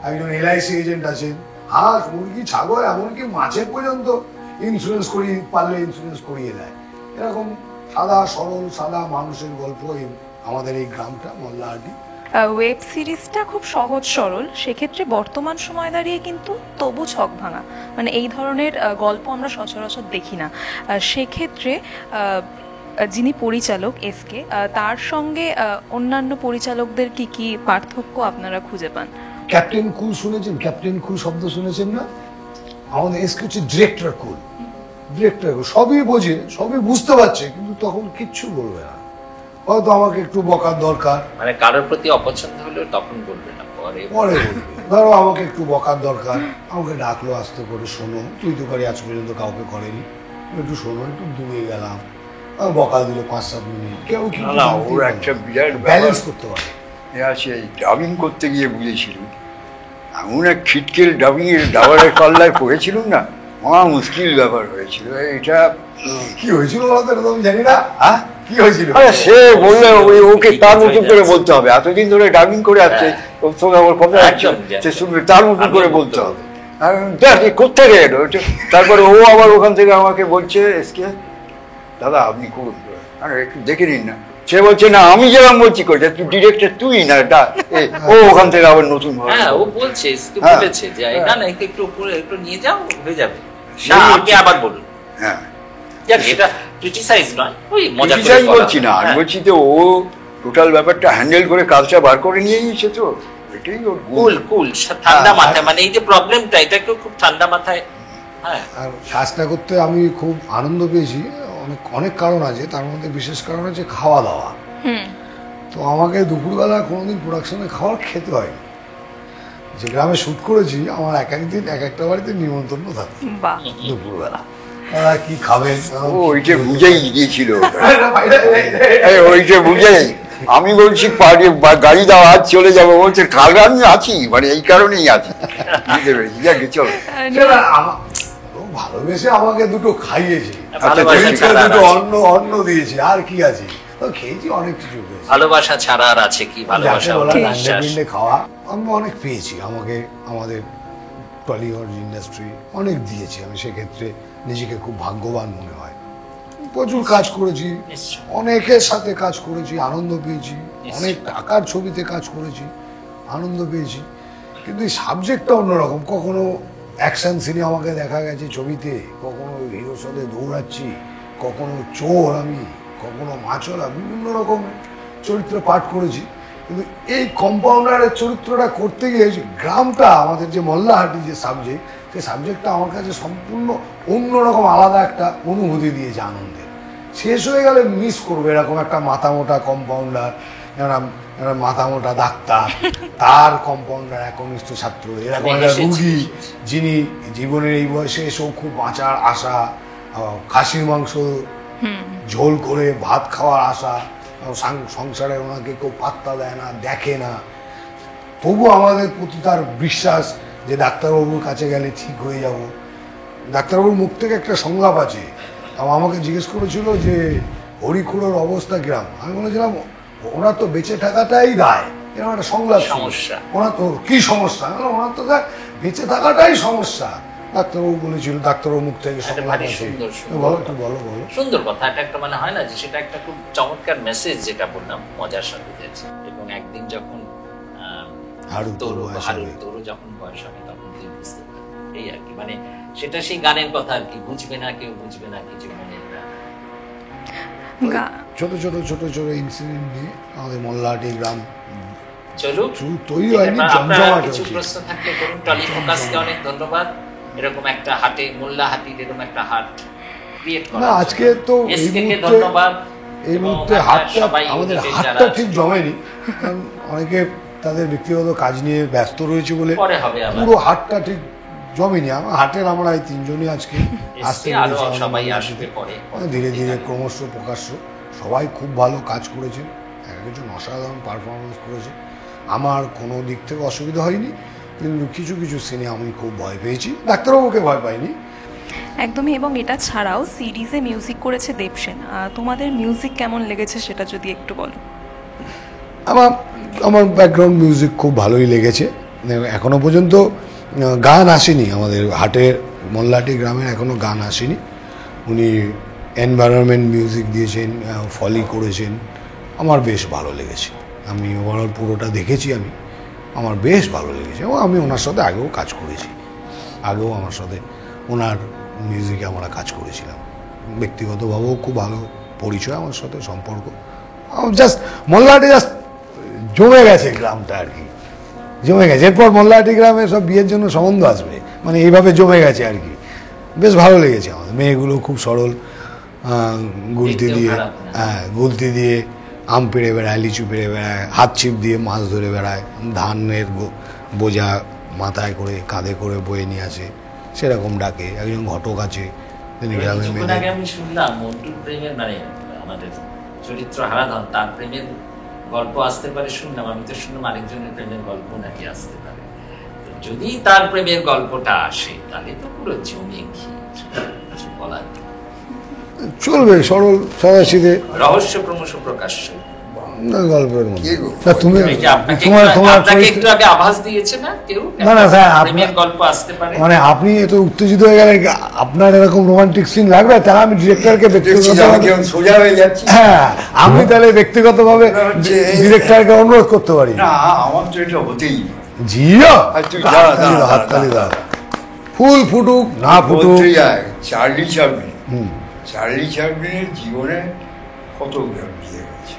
একজন এলআইসি এজেন্ট আছেন, হাঁস, মুরগি, ছাগল, এমনকি মাছের পর্যন্ত ইন্স্যুরেন্স করিয়ে পারলে ইন্স্যুরেন্স করিয়ে দেয়। এরকম সাদা সরল সাদা মানুষের গল্প আমাদের এই গ্রামটা মোল্লাহাটি। ওয়েব সিরিজটা খুব সহজ সরল, সেক্ষেত্রে বর্তমান সময় দাঁড়িয়ে কিন্তু তবু ছক ভাঙা, মানে এই ধরনের গল্প আমরা সচরাচর দেখি না। সেক্ষেত্রে যিনি পরিচালক এসকে, তার সঙ্গে অন্যান্য পরিচালকদের কি কি পার্থক্য আপনারা খুঁজে পান? ক্যাপ্টেন কুল শুনেছেন? ক্যাপ্টেন কুল শব্দ শুনেছেন না? আমাদের এসকে হচ্ছে ডিরেক্টর কুল। ডিরেক্টর সবই বোঝে, সবই বুঝতে পারছে, কিন্তু তখন কিচ্ছু বলবে না। হয়তো আমাকে একটু বকার দরকার, মানে কারোর প্রতি অপছন্দ হলেও তখন বলবে না, পরে পরে বলবে। ধরো আমাকে একটু বকার দরকার, আমাকে ডাকলো আস্তে করে, শোনো, তুই তো পারি আজ পর্যন্ত কাউকে করেনি, একটু শোনো, একটু দূরে গেলাম, বকা দিল 5-7 মিনিট, কেউ না, ওর একটা বিরাট ব্যালেন্স করতে পারে। আছে, ডাবিং করতে গিয়ে বুঝেছিল, এমন এক খিটকেল ডাবিং এর ডাবারের পাল্লায় পড়েছিলুম না, মহা মুশকিল ব্যাপার হয়েছিল। এটা কি হয়েছিল বলতে আমি জানি না। হ্যাঁ, কি হয়েছিল? সে বললে ওকে তার মতন করে বলতে হবে, এতদিন ধরে ডাবিং করে আসছে, তোকে আমার কথা সে শুনবে, তার মতন করে বলতে হবে। দেখ কোথেকে এলো, তারপরে ও আবার ওখান থেকে আমাকে বলছে, এসকে দাদা আপনি করুন, আর একটু দেখে নিন না। সে বলছে না, আমি যেরকম বলছি করে, তুই ডিরেক্টর তুই না, ও ওখান থেকে আবার নতুন হ্যাঁ ও বলছে বলেছে যে না না একটু উপরে একটু নিয়ে যাও, হয়ে যাবে না, আপনি আবার বলুন। হ্যাঁ, এটা ক্রিটিসাইজ নয়, ওই মজা করে ক্রিটিসাইজ বলছি না, আমি বলছি তো ও টোটাল ব্যাপারটা হ্যান্ডেল করে কাজটা বার করে নিয়ে গিয়েছে, তো এটাই ওর কুল কুল ঠান্ডা মাথায়, মানে এই যে প্রবলেমটা এটাকে খুব ঠান্ডা মাথায়। হ্যাঁ, আর কাজটা করতে আমি খুব আনন্দ পেয়েছি। অনেক অনেক কারণ আছে, তার মধ্যে বিশেষ কারণ হচ্ছে খাওয়া দাওয়া। তো আমাকে দুপুরবেলা কোনোদিন প্রোডাকশনে খাবার খেতে হয়। যে গ্রামে শুট করেছি, আমার এক একদিন এক একটা বাড়িতে নিমন্ত্রণ থাকে দুপুরবেলা। তারা কি খাবেন, ওইটা বুঝেই গিয়েছিল, ওইটা বুঝেই আমি বলছি গাড়ি দাও, আজ চলে যাবো, বলছে কাল আমি আছি, মানে এই কারণেই আছি। চলো, ভালোবেসে আমাকে দুটো খাইয়েছে, দুটো অন্ন দিয়েছে, আর কি আছে, খেয়েছি অনেক কিছু। ভালোবাসা ছাড়া আর আছে কি? ভালোবাসা খাওয়া আমি অনেক পেয়েছি, আমাকে আমাদের টলিউড ইন্ডাস্ট্রি অনেক দিয়েছে, আমি সেক্ষেত্রে নিজেকে খুব ভাগ্যবান মনে হয়। প্রচুর কাজ করেছি, অনেকের সাথে কাজ করেছি, আনন্দ পেয়েছি, অনেক টাকার ছবিতে কাজ করেছি, আনন্দ পেয়েছি, কিন্তু এই সাবজেক্টটা অন্যরকম। কখনো অ্যাকশন সিনে আমাকে দেখা গেছে ছবিতে, কখনো হিরোর সাথে দৌড়াচ্ছি, কখনো চোর আমি, কখনো মাছলা, বিভিন্ন রকম চরিত্র পাঠ করেছি। কিন্তু এই কম্পাউন্ডারের চরিত্রটা করতে গিয়ে গ্রামটা আমাদের যে মোল্লাহাটি যে সাবজেক্ট, সেই সাবজেক্টটা আমার কাছে সম্পূর্ণ অন্যরকম আলাদা একটা অনুভূতি দিয়েছে, আনন্দের। শেষ হয়ে গেলে মিস করবো এরকম একটা মাথা মোটা কম্পাউন্ডার, মাথা মোটা ডাক্তার, তার কম্পাউন্ডার একনিষ্ঠ ছাত্র, এরকম একটা রুগী যিনি জীবনের এই বয়সে এসেও খুব বাঁচার আশা, খাসির মাংস ঝোল করে ভাত খাওয়ার আশা, সংসারে ওনাকে কেউ পাত্তা দেয় না, দেখে না, তবু আমাদের প্রতি তার বিশ্বাস যে ডাক্তারবাবুর কাছে গেলে ঠিক হয়ে যাব। ডাক্তারবাবুর মুখ থেকে একটা সংলাপ আছে, আমাকে জিজ্ঞেস করেছিল যে হরিখুড়োর অবস্থা কিরাম। আমি বলেছিলাম ওনার তো বেঁচে থাকাটাই দায়, এরকম একটা সংলাপ, সমস্যা ওনার তো কি সমস্যা, ওনার তো বেঁচে থাকাটাই সমস্যা। ডাক্তারবাবু বলেছিল, ডাক্তারবাবু মুখ থেকে সংলাপ আছে। বলো একটু, বলো বলো। সুন্দর কথা, এটা একটা মানে হয় না যে সেটা একটা খুব চমৎকার মেসেজ যেটা বললাম, মজার সাথে দিয়েছে। এবং একদিন যখন তোরও যখন বয়স হবে তখন তুই বুঝতে পারবি, এই আর কি, মানে সেটা সেই গানের কথা আর কি, বুঝবে না কেউ, বুঝবে না কিছু, মানে ছোট ছোট ছোট ছোট ইনসিডেন্ট নিয়ে আমাদের মোল্লাহাটি গ্রাম চলুক, তৈরি হয়নি, আপনারা জমজমাট কিছু হয়েছে। প্রশ্ন থাকলে করুন। টলিফোকাসকে অনেক ধন্যবাদ এরকম একটা হাটে, মোল্লাহাটির এরকম একটা হাট ক্রিয়েট করা। না, আজকে তো ধন্যবাদ। এই মুহূর্তে হাটটা আমাদের হাটটা ঠিক জমেনি, কারণ অনেকে তাদের ব্যক্তিগত কাজ নিয়ে ব্যস্ত রয়েছে বলে পরে হবে আবার। পুরো হাটটা ঠিক জমেনি। হাটের আমরা এই তিনজনই আজকে আসতে আরো পেরেছি। সবাই আসবে পরে। ধীরে ধীরে ক্রমশ প্রকাশ্য সবাই খুব ভালো কাজ করেছেন, একজন অসাধারণ পারফরমেন্স করেছে। আমার কোনো দিক থেকে অসুবিধা হয়নি, কিন্তু কিছু কিছু সিনে আমি খুব ভয় পেয়েছি, ডাক্তারবাবুকে ভয় পাইনি। একদমই। এবং এটা ছাড়াও সিরিজে মিউজিক করেছে দেবসেন। তোমাদের মিউজিক কেমন লেগেছে সেটা যদি একটু বলো। আমার ব্যাকগ্রাউন্ড মিউজিক খুব ভালোই লেগেছে। এখনো পর্যন্ত গান আসেনি আমাদের হাটের, মোল্লাহাটি গ্রামের এখনো গান আসেনি। উনি এনভায়রনমেন্ট মিউজিক দিয়েছেন, ফলি করেছেন, আমার বেশ ভালো লেগেছে। আমি ওভারঅল পুরোটা দেখেছি, আমার বেশ ভালো লেগেছে। এবং আমি ওনার সাথে আগেও কাজ করেছি, আগেও আমার সাথে ওনার মিউজিকে আমরা কাজ করেছিলাম। ব্যক্তিগতভাবেও খুব ভালো পরিচয়, আমার সাথে সম্পর্ক। জাস্ট মোল্লাহাটি জাস্ট জমে গেছে গ্রামটা আর কি, জমে গেছে। এরপর মোল্লাহাটি গ্রামে সব বিয়ের জন্য সম্বন্ধ আসবে, মানে এইভাবে জমে গেছে আর কি। বেশ ভালো লেগেছে আমাদের। মেয়েগুলো খুব সরল, গুলতি দিয়ে আম পেড়ে বেড়ায়, লিচু পেড়ে বেড়ায়, হাত ছিপ দিয়ে মাছ ধরে বেড়ায়, ধানের বোঝা মাথায় করে কাঁধে করে বয়ে নিয়ে আসে, সেরকম ডাকে। একজন ঘটক আছে, তিনি গ্রামের কিছুক্ষণ আগে আমি শুনলাম মন্টুর প্রেমের, মানে আমাদের চরিত্র হারাধন, তার প্রেমের গল্প আসতে পারে শুনলাম। আমি তো শুনলাম আরেকজনের প্রেমের গল্প নাকি আসতে পারে। যদি তার প্রেমের গল্পটা আসে তাহলে তো পুরো জমে কিছু বলার নেই। চলবে, সরল সাদাসিধে রহস্য ক্রমশ প্রকাশ্য গল্পের মধ্যে। আপনাকে একটু আগে আভাস দিয়েছে না কেউ, না স্যার, প্রেমের গল্প আসতে পারে। মানে আপনি এত উত্তেজিত হয়ে গেলেন, আপনার এরকম রোমান্টিক সিন লাগবে, তাহলে আমি ডিরেক্টরকে সোজা হয়ে যাচ্ছি। হ্যাঁ, আমি তাহলে ব্যক্তিগতভাবে ডিরেক্টরকে অনুরোধ করতে পারি। না, আমার তো এটা হতেই জিও হাততালি দাও, ফুল ফুটুক না ফুটুক। চার্লি চ্যাপলিনের জীবনে কত বিয়ে হয়েছে।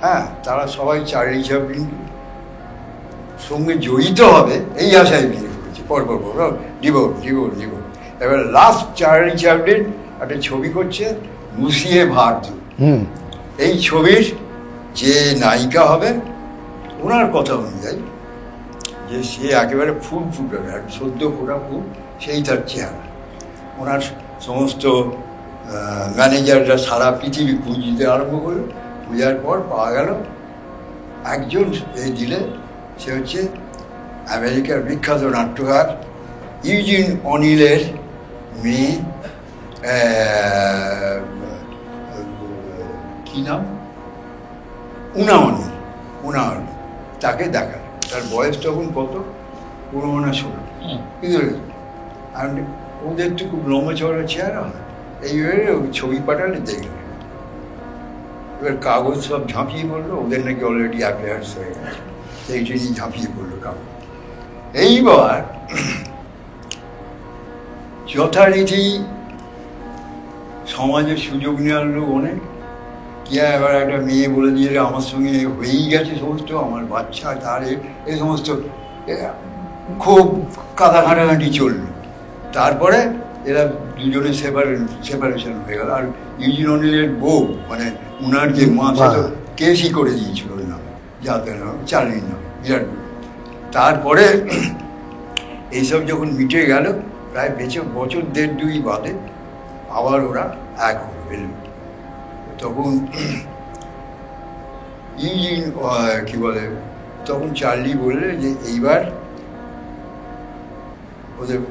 হ্যাঁ, তারা সবাই চার্লি চ্যাপলিন সঙ্গে জড়িত হবে এই আশায় বিয়ে করেছে। পরপর ডিভোর্স। এবার লাস্ট চার্লি চ্যাপলিন একটা ছবি করছে, মুসিয়ে ভারদু। এই ছবির যে নায়িকা হবে, ওনার কথা অনুযায়ী যে সে একেবারে ফুল ফুটবে, সদ্য ফোটা ফুল, সেই তার চেহারা। ওনার সমস্ত ম্যানেজাররা সারা পৃথিবী খুঁজতে আরম্ভ করলো। খোঁজার পর পাওয়া গেল একজন এই দিলে, সে হচ্ছে আমেরিকার বিখ্যাত নাট্যকার ইউজিন অনিলের মেয়ে, কি নাম, উনা অনিল। তাকে দেখা, তার বয়স তখন কত, 15-16। আর ওদের তো খুব লম্বা চড়া চেহারা হয়। এইভাবে ছবি পাঠালে দেখলেন। এবার কাগজ সব ঝাঁপিয়ে পড়লো, ওদের নাকি অলরেডি অ্যাফেয়ার্স হয়ে গেছে, সেইটা নিয়ে ঝাঁপিয়ে পড়লো কাগজ। এইবার যথারীতি সমাজের সুযোগ নেওয়ার লোক অনেক। কি এবার একটা মেয়ে বলে দিয়ে আমার সঙ্গে হয়েই গেছে সমস্ত, আমার বাচ্চা, তার এই সমস্ত খুব কাদা ঘাঁটাঘাঁটি চললো। তারপরে এরা দুজনে সেপারেশন হয়ে গেল। আর ইউজিন অনিলের বউ, মানে উনার যে মা, সে তো কেসই করে দিয়েছিল ওই নামে, যাদের নাম চার্লির নামে, বিরাট। তারপরে এইসব যখন মিটে গেল, প্রায় বছর 1.5-2 বাদে আবার ওরা এক হলো। তখন ইউজিন কি বলে, তখন চার্লি বললে যে এইবার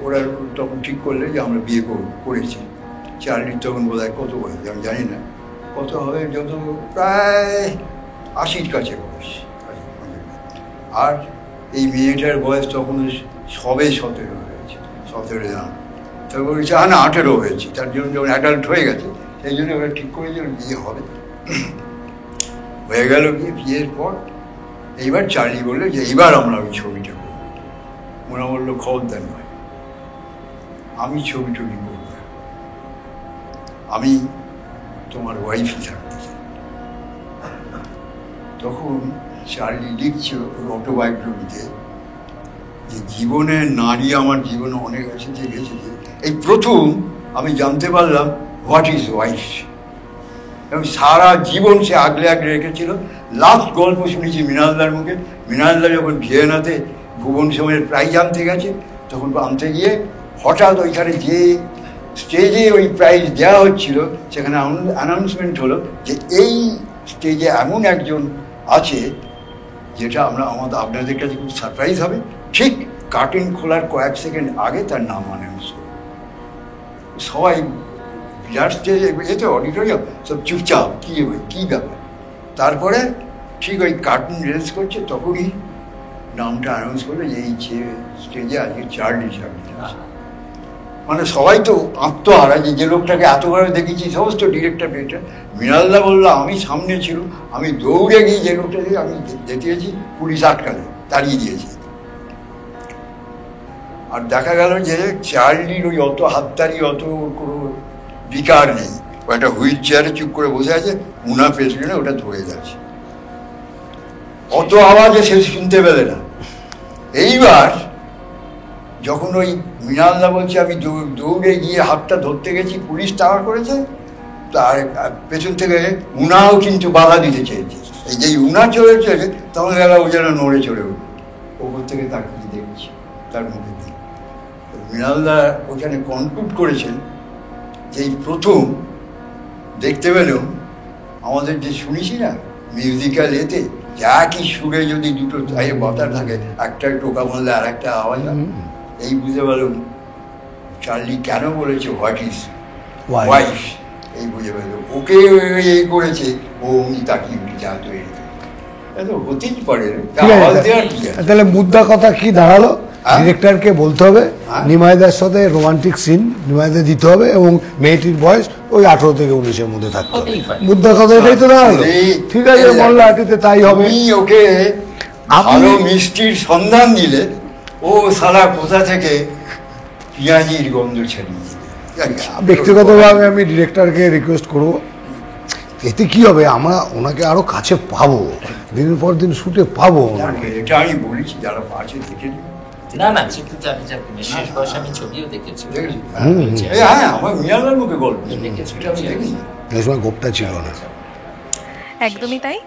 ওরা তখন ঠিক করলে যে আমরা বিয়ে করেছি। চার্লির তখন বোধ হয় কত বয়স আমি জানি না, কত হবে, যত প্রায় 80-র কাছে বয়স। আর এই মেয়েটার বয়স তখন সবে 17 হয়েছে, 17 না, তবে বলছে না 18 হয়েছে। তার জন্য যখন অ্যাডাল্ট হয়ে গেছে, সেই জন্য ওরা ঠিক করে যে বিয়ে হবে। হয়ে গেল বিয়ের পর এইবার চার্লি বললো যে এইবার আমরা ওই ছবিটা করবো। ওরা বললো খবরদার নয়, আমি ছবি করবো না, আমি তোমার ওয়াইফই থাকবে। তখন চার্লি লিখছে ওর অটোবায়োগ্রাফিতে যে জীবনে নারী আমার জীবনে অনেক আছে যে গেছে, এই প্রথম আমি জানতে পারলাম হোয়াট ইজ ওয়াইফ। এবং সারা জীবন সে আগলে আগলে রেখেছিল। লাস্ট গল্প শুনেছি মৃণালদার মুখে, মৃণালদা যখন ভিয়েনাতে ভুবন সময়ের প্রাইজ আনতে গেছে, তখন আনতে গিয়ে হঠাৎ ওইখানে যে স্টেজে ওই প্রাইজ দেওয়া হচ্ছিল সেখানে অ্যানাউন্সমেন্ট হলো যে এই স্টেজে এমন একজন আছে যেটা আপনাদের কাছে খুব সারপ্রাইজ হবে। ঠিক কার্টেন খোলার কয়েক সেকেন্ড আগে তার নাম অ্যানাউন্স করল। সবাই বিরাট স্টেজে এতে অডিটোরিয়াম সব চুপচাপ, কী ব্যাপার। তারপরে ঠিক ওই কার্টুন রেস করছে, তখনই নামটা অ্যানাউন্স করলো যে এই স্টেজে আজকে চার্লি আছে। মানে সবাই তো আত্মহারা যে লোকটাকে এতবার দেখেছি, সমস্ত ডিরেক্টর মৃণালদা বললো আমি সামনে ছিল, আমি দৌড়ে গিয়ে যে লোকটাকে আমি দেখিয়েছি, পুলিশ আটকালে, তাড়িয়ে দিয়েছি। আর দেখা গেল যে চার্লির ওই অত হাততালি, অত কোনো বিকার নেই। ও একটা হুইল চেয়ারে চুপ করে বসে আছে, মুনা প্রেসিডেন্ট ওটা ধরে যাচ্ছে, অত আওয়াজে সে শুনতে পেলে না। এইবার যখন ওই মৃণালদা বলছে আমি দৌড়ে গিয়ে হাতটা ধরতে গেছি, পুলিশ তাড়া করেছে, তার পেছন থেকে উনাও কিন্তু বাধা দিতে চেয়েছে। এই যে উনা চলে চলেছে, তখন গেল ও যেন নড়ে চড়ে উঠবে। ওপর থেকে তাকিয়ে দেখছি তার মুখে দিয়ে। মৃণালদা ওখানে কনক্লুড করেছেন যে এই প্রথম দেখতে পেলাম আমাদের যে শুনেছি না মিউজিক্যাল এতে, একই সুরে যদি দুটো বাতা থাকে, একটা টোকা মারলে আর একটা আওয়াজ, এই বুঝতে পারলাম চার্লি কেন বলেছে হোয়াট ইজ ওয়াইফ। এই বুঝে পেল ওকে এই করেছে, ও উনি তাকিয়ে উঠে যা তৈরি হতেই পারে। তাহলে মুদ্রা কথা কি দাঁড়ালো? ডিরেক্টরকে বলতে হবে নিমাইদার সাথে রোমান্টিক সিন নিমাইদা দিতে হবে, এবং মেয়েটির বয়স ওই 18 থেকে 19-এর মধ্যে থাকতে হবে। মুদ্রা কথা এটাই তো দাঁড়ালো। ঠিক আছে, মোল্লাহাটিতে তাই হবে। ওকে ভালো মিষ্টির সন্ধান দিলে ও সারা কোথা থেকে পেঁয়াজির গন্ধ ছাড়িয়ে দিবে। ব্যক্তিগতভাবে আমি ডিরেক্টরকে রিকোয়েস্ট করবো, এতে কি হবে, আমরা ওনাকে আরো কাছে পাবো, দিনের পর দিন শুটে পাবো। এটা আমি বলেছি যারা আছে দেখে না না, কিন্তু আমি শেষ বয়সে আমি ছবিও দেখেছি। হ্যাঁ, আমার মিয়ালার মুখে গল্প দেখেছি, এই সময় গোপটা ছিল না। একদমই তাই।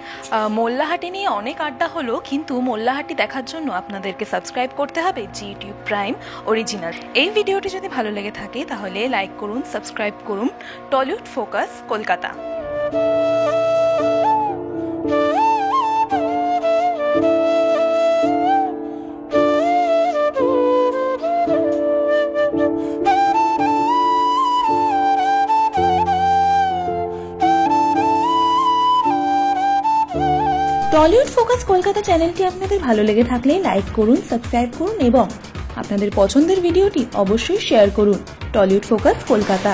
মোল্লাহাটি নিয়ে অনেক আড্ডা হলো, কিন্তু মোল্লাহাটি দেখার জন্য আপনাদেরকে সাবস্ক্রাইব করতে হবে জিটিউব প্রাইম অরিজিনাল। এই ভিডিওটি যদি ভালো লেগে থাকে তাহলে লাইক করুন, সাবস্ক্রাইব করুন Tollywood focus Kolkata. Tollywood focus Kolkata চ্যানেলটি আপনাদের ভালো লেগে থাকলে লাইক করুন, সাবস্ক্রাইব করুন এবং আপনাদের পছন্দের ভিডিওটি অবশ্যই শেয়ার করুন। Tollywood focus Kolkata.